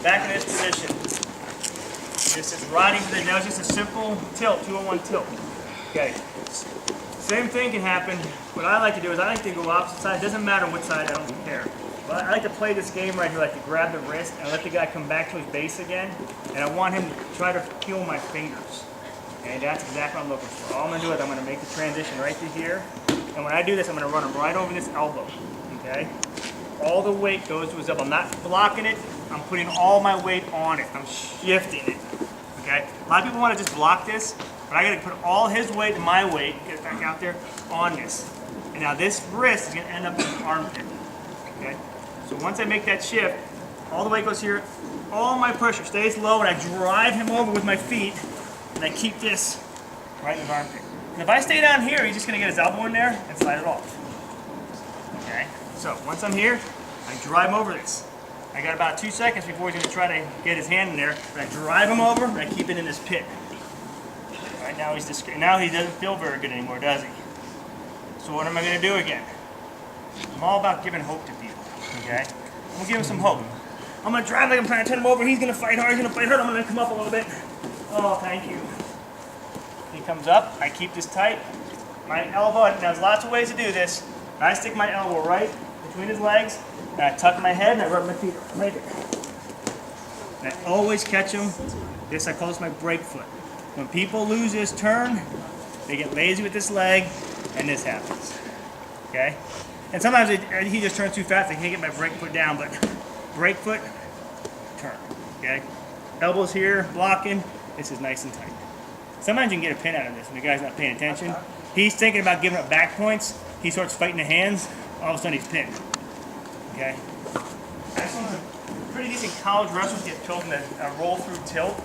back in this position. This is riding to the, that was just a simple tilt, 2-on-1 tilt. Okay. Same thing can happen. What I like to do is I like to go opposite side. It doesn't matter which side, I don't care. But I like to play this game right here, like to grab the wrist and let the guy come back to his base again. And I want him to try to feel my fingers. And that's exactly what I'm looking for. All I'm gonna do is I'm gonna make the transition right through here. And when I do this, I'm gonna run him right over this elbow, okay? All the weight goes to his elbow. I'm not blocking it, I'm putting all my weight on it. I'm shifting it, okay? A lot of people wanna just block this, but I gotta put all his weight and my weight, get it back out there, on this. And now this wrist is gonna end up in the armpit, okay? So once I make that shift, all the weight goes here, all my pressure stays low, and I drive him over with my feet, and I keep this right in his armpit. And if I stay down here, he's just gonna get his elbow in there and slide it off. Okay? So once I'm here, I drive him over this. I got about 2 seconds before he's gonna try to get his hand in there, but I drive him over and I keep it in this pit. Right now now he doesn't feel very good anymore, does he? So what am I gonna do again? I'm all about giving hope to people, okay? I'm gonna give him some hope. I'm gonna drive like I'm trying to turn him over, he's gonna fight hard, I'm gonna come up a little bit. Oh, thank you. He comes up, I keep this tight. My elbow, and there's lots of ways to do this. I stick my elbow right between his legs, and I tuck my head and I rub my feet right there. And I always catch him. This, I call this my break foot. When people lose this turn, they get lazy with this leg, and this happens. Okay? And sometimes he just turns too fast, I can't get my break foot down, but break foot, turn. Okay? Elbows here, blocking. This is nice and tight. Sometimes you can get a pin out of this when the guy's not paying attention. He's thinking about giving up back points. He starts fighting the hands. All of a sudden he's pinned. Okay? I've seen some pretty decent college wrestlers get killed in a roll through tilt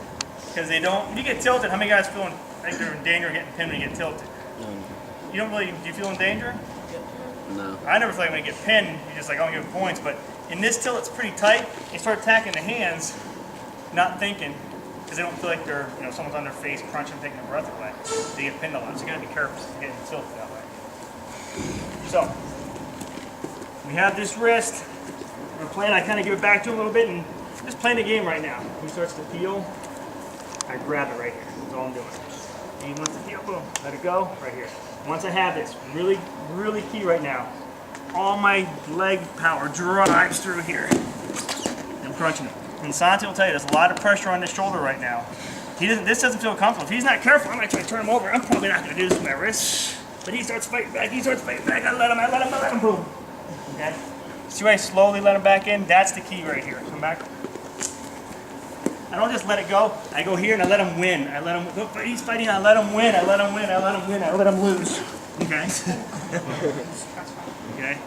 because they don't. When you get tilted, how many guys feel like they're in danger of getting pinned when you get tilted? You don't really. Do you feel in danger? No. I never feel like when you get pinned, you're just like, oh, I'm giving points. But in this tilt, it's pretty tight. They start attacking the hands, not thinking. Because they don't feel like they're, someone's on their face crunching, taking their breath away. They get pinned a lot, so you gotta be careful getting tilted that way. So, we have this wrist. We're playing, I kind of give it back to him a little bit and just playing the game right now. He starts to feel, I grab it right here. That's all I'm doing. He wants to feel, boom, let it go, right here. Once I have this, really, really key right now, all my leg power drives through here. I'm crunching it. And Santi will tell you there's a lot of pressure on his shoulder right now. This doesn't feel comfortable. If he's not careful, I might try to turn him over. I'm probably not going to do this with my wrist. But he starts fighting back, I let him, boom. Okay? See where I slowly let him back in? That's the key right here. Come back. I don't just let it go. I go here and I let him win. I let him, he's fighting, I let him win, I let him win, I let him win, I let him lose. Okay? Okay?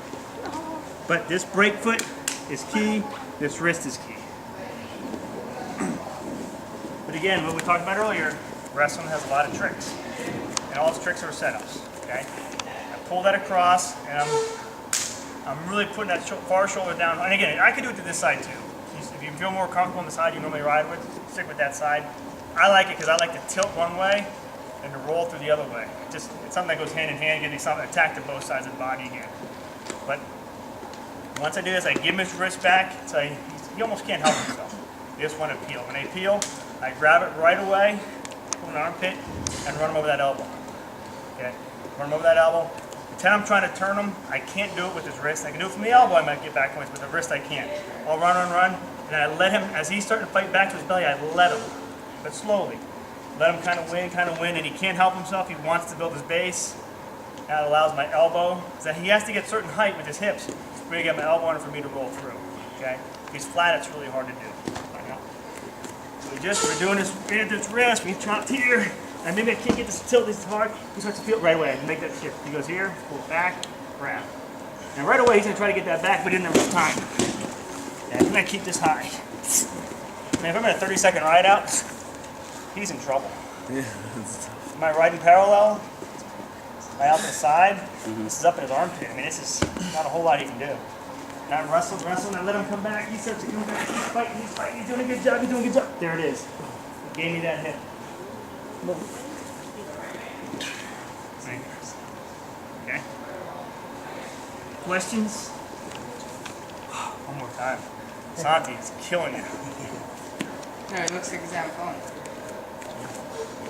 But this break foot is key, this wrist is key. But again, what we talked about earlier, wrestling has a lot of tricks. And all its tricks are setups, okay? I pull that across, and I'm really putting that far shoulder down. And again, I could do it to this side too. If you feel more comfortable on the side you normally ride with, stick with that side. I like it because I like to tilt one way and to roll through the other way. It's something that goes hand in hand, getting something attack to both sides of the body again. But once I do this, I give him his wrist back, so he almost can't help himself. They just want to peel. When they peel, I grab it right away, pull an armpit, and run him over that elbow. Okay? Run him over that elbow. Pretend I'm trying to turn him. I can't do it with his wrist. I can do it from the elbow, I might get back points, but the wrist I can't. I'll run, and I let him, as he's starting to fight back to his belly, I let him, but slowly. Let him kind of win, and he can't help himself. He wants to build his base. That allows my elbow, so he has to get certain height with his hips for me to get my elbow on it for me to roll through. Okay? If he's flat, it's really hard to do. We're doing this, we have this wrist, we chopped here, and maybe I can't get this tilt this hard. He starts to feel it right away. I make that shift. He goes here, pull it back, grab. And right away he's gonna try to get that back, but he didn't have enough time. Yeah, I'm gonna keep this high. Man, if I'm in a 30-second ride out, he's in trouble. Yeah, that's tough. Am I riding parallel? Am I out to the side? This is up in his armpit. I mean, this is not a whole lot he can do. Now I'm wrestling, I let him come back, he starts to come back, he's fighting, he's doing a good job, There it is. He gave me that hit. Okay. Questions? One more time. Santi is killing you. No, it looks like he's having fun.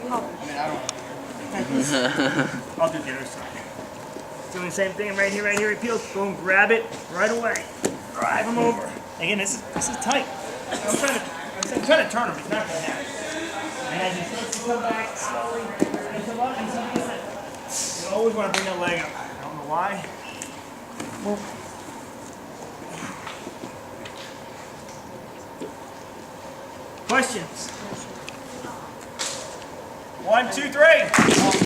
I mean, I don't. I'll do the other side. Doing the same thing right here, it peels. Boom, grab it right away. Drive him over. Again, this is tight. I'm trying to turn him, it's not gonna happen. And as he starts to come back slowly, and come up, and something like that. You always want to bring that leg up. I don't know why. Questions? 1, 2, 3.